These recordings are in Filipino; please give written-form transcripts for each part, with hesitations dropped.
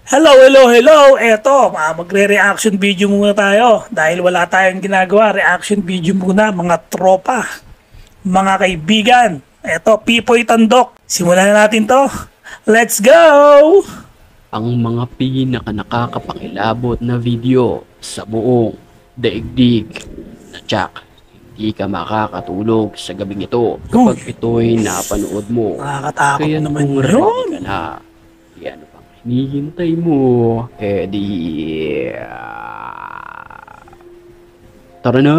Hello, hello, hello! Eto, magre-reaction video muna tayo. Dahil wala tayong ginagawa, reaction video muna mga tropa, mga kaibigan. Eto, Pipoy Tandok. Simulan na natin to. Let's go! Ang mga nakakapangilabot na video sa buong daigdig na Jack. Hindi ka makakatulog sa gabing ito kapag ito'y napanood mo. Nakakatakot Kaya naman kung yun. ready ka na, yan pang hinihintay mo, tara na!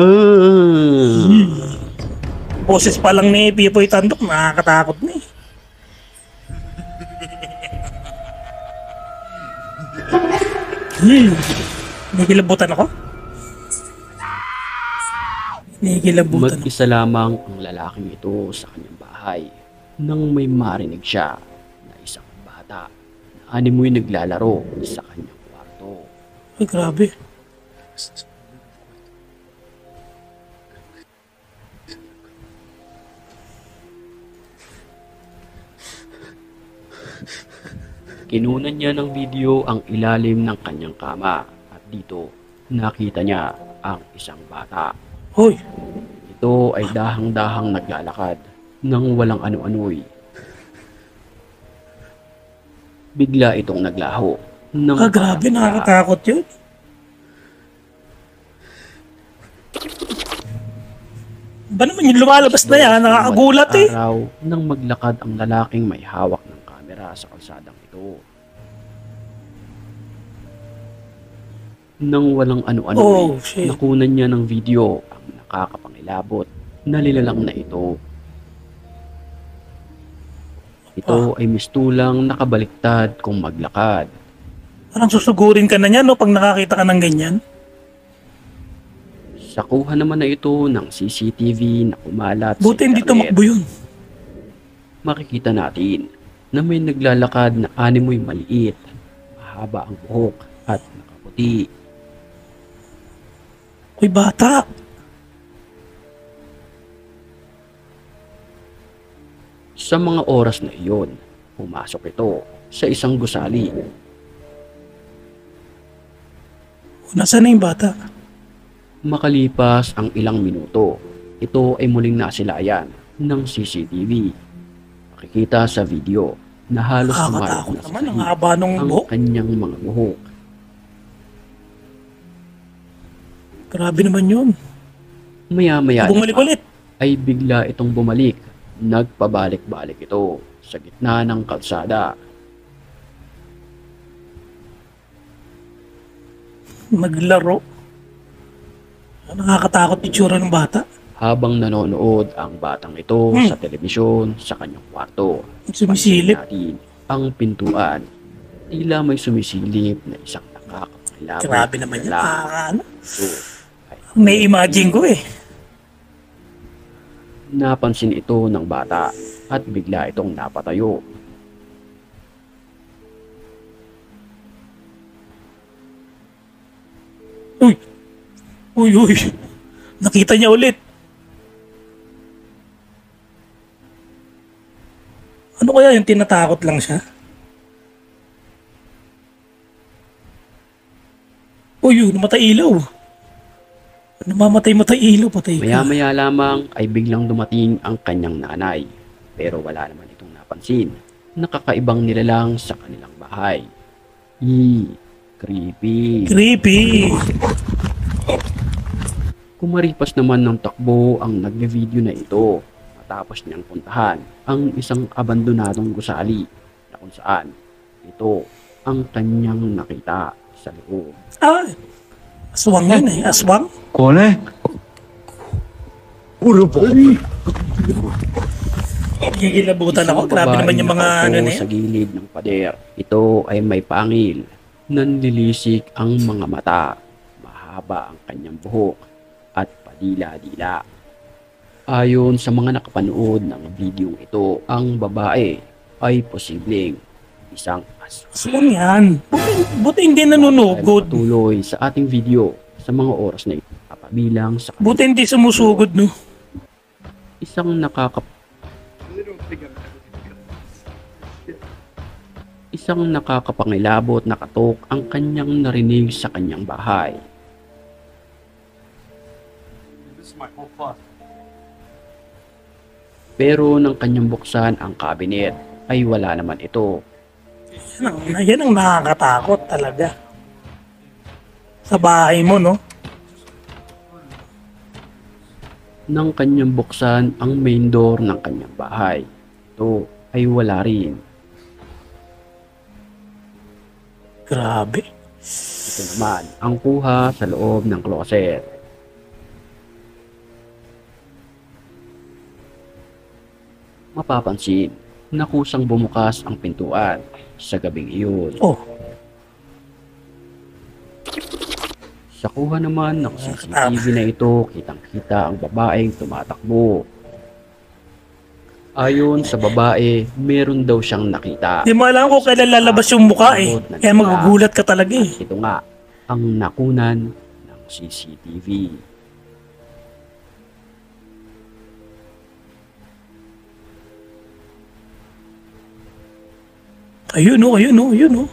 Boses pa lang ni Pipoy Tandok, nakakatakot na eh. Nagilabutan ako? Nagilabutan ako. Mag-isa lamang ang lalaking ito sa kanyang bahay nang may marinig siya na isang bata na animoy naglalaro sa kanyang kwarto. Ay, grabe. Kinunan niya ng video ang ilalim ng kanyang kama at dito nakita niya ang isang bata. Hoy, Ito ay dahang-dahang naglalakad nang walang ano-ano'y. Bigla itong naglaho. grabe, nakakatakot yun. Ba naman yung lumalabas na yan, nakakagulat eh. Araw nang maglakad ang lalaking may hawak ng kamera sa kalsadang ito. Nang walang ano-ano, Oh, shit. nakunan niya ng video ang nakakapangilabot na nilalang na ito. Ito ay mistulang nakabaliktad kung maglakad. Parang susugurin ka na niya, no, pag nakakita ka ng ganyan. Sa kuha naman na ito ng CCTV na kumalat Buti sa hindi internet, tumakbo yun. makikita natin na may naglalakad na animoy maliit, mahaba ang buhok at nakaputi. Uy, bata. Sa mga oras na iyon, pumasok ito sa isang gusali. Nasaan na yung bata? Makalipas ang ilang minuto, ito ay muling nasilayan ng CCTV. Makikita sa video na halos Nakakatakot tumalon na sa naman, ang sahig haba nung ang buhok. kanyang mga buhok. Grabe naman yun. Maya-maya Bumalik lamang ulit. ay bigla itong bumalik. Nagpabalik-balik ito sa gitna ng kalsada. Naglaro. Nakakatakot yung tsura ng bata. Habang nanonood ang batang ito sa telebisyon sa kanyang kwarto. Sumisilip. Natin ang pintuan. Tila may sumisilip na isang nakakapangilabot. Grabe naman yan. Ano? Ito ay May-imagine ko eh. napansin ito ng bata at bigla itong napatayo. Uy! Uy, uy! Nakita niya ulit. Ano kaya yung tinatakot lang siya? Uy, yun, namatay ilaw. Namamatay-matay ilaw, patay ka. Maya-maya lamang ay biglang dumating ang kanyang nanay. Pero wala naman itong napansin. Nakakaibang nilalang sa kanilang bahay. Creepy. Creepy. Kumaripas naman ng takbo ang nagbe-video na ito matapos niyang puntahan ang isang abandonadong gusali na kung saan ito ang kanyang nakita sa loob. Ay, aswang yun eh. Aswang? कौन है पूरे भाई Gigilabutan ako. Grabe naman yung mga ano na sa yan. gilid ng pader. Ito ay may pangil. Nanlilisik ang mga mata. Mahaba ang kanyang buhok at padila-dila. Ayon sa mga nakapanood ng video ito, ang babae ay posibleng isang aswang. Aswang yan. Buti hindi nanunugod. Tuloy sa ating video sa mga oras na ito. Kapabilang sa Buti hindi sumusugod, no? isang Isang nakakapangilabot na katok ang kanyang narinig sa kanyang bahay. Pero nang kanyang buksan ang kabinet ay wala naman ito. Yan ang nakakatakot talaga. Sa bahay mo, no? Nang kanyang buksan ang main door ng kanyang bahay, ito ay wala rin. Grabe. Ito naman ang kuha sa loob ng closet. Mapapansin na kusang bumukas ang pintuan sa gabing iyon. Oh, Sa kuha naman ng CCTV na ito, kitang-kita ang babaeng tumatakbo. Ayon sa babae, meron daw siyang nakita. di mo alam kung kailan lalabas yung mukha eh. Kaya magugulat ka talaga eh. Ito nga, ang nakunan ng CCTV. Ayun oh, ayun oh, ayun oh.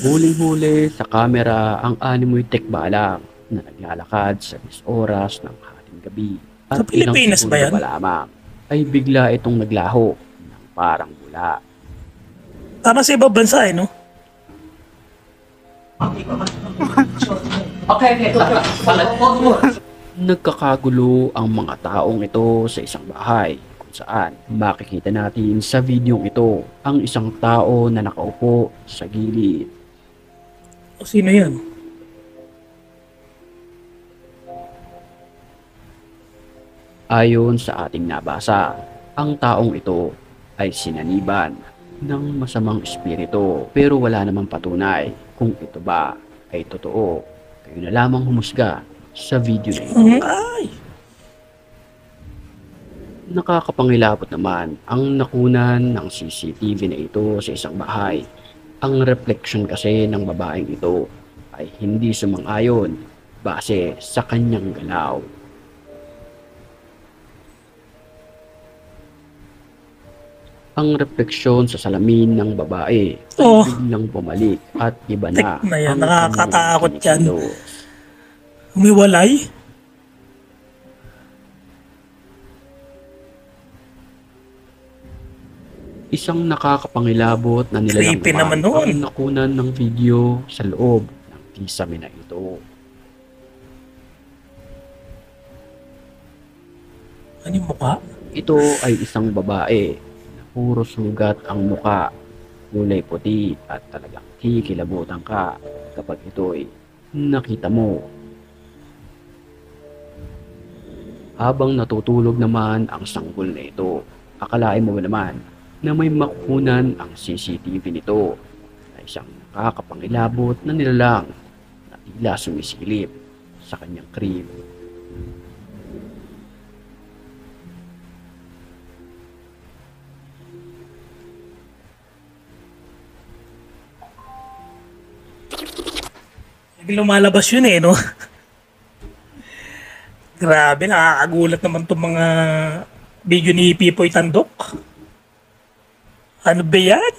Huling-huli sa kamera ang animoy tekbalang na naglalakad sa 10 oras ng hating gabi. Sa Pilipinas ba yan? Pa lamang ay bigla itong naglaho ng parang bula. Tama sa ibang bansa eh, no? Nagkakagulo ang mga taong ito sa isang bahay kung saan makikita natin sa videong ito ang isang tao na nakaupo sa gilid. O sino yan? Ayon sa ating nabasa, ang taong ito ay sinaniban ng masamang espiritu pero wala namang patunay kung ito ba ay totoo. Kayo na lamang humusga sa video na ito. Ay! Nakakapangilabot naman ang nakunan ng CCTV na ito sa isang bahay. Ang refleksyon kasi ng babaeng ito ay hindi sumang-ayon base sa kanyang galaw. Ang refleksyon sa salamin ng babae ay Oh. biglang bumalik at iba na. Tek na yan, ang nakakatakot kanyang yan. kinikilos. Umiwalay? Isang nakakapangilabot na nilalang Creepy naman nun. ang nakunan ng video sa loob ng kisame na ito. Ano yung mukha? Ito ay isang babae na puro sugat ang muka, kulay puti at talagang kikilabutan ka kapag ito'y nakita mo. Habang natutulog naman ang sanggol na ito, akalain mo ba naman na may makukunan ang CCTV nito na isang nakakapangilabot na nilalang na tila sumisilip sa kanyang crib. Lumalabas yun eh, no? Grabe, nakakagulat naman itong mga video ni Pipoy Tandok. Ano ba yan?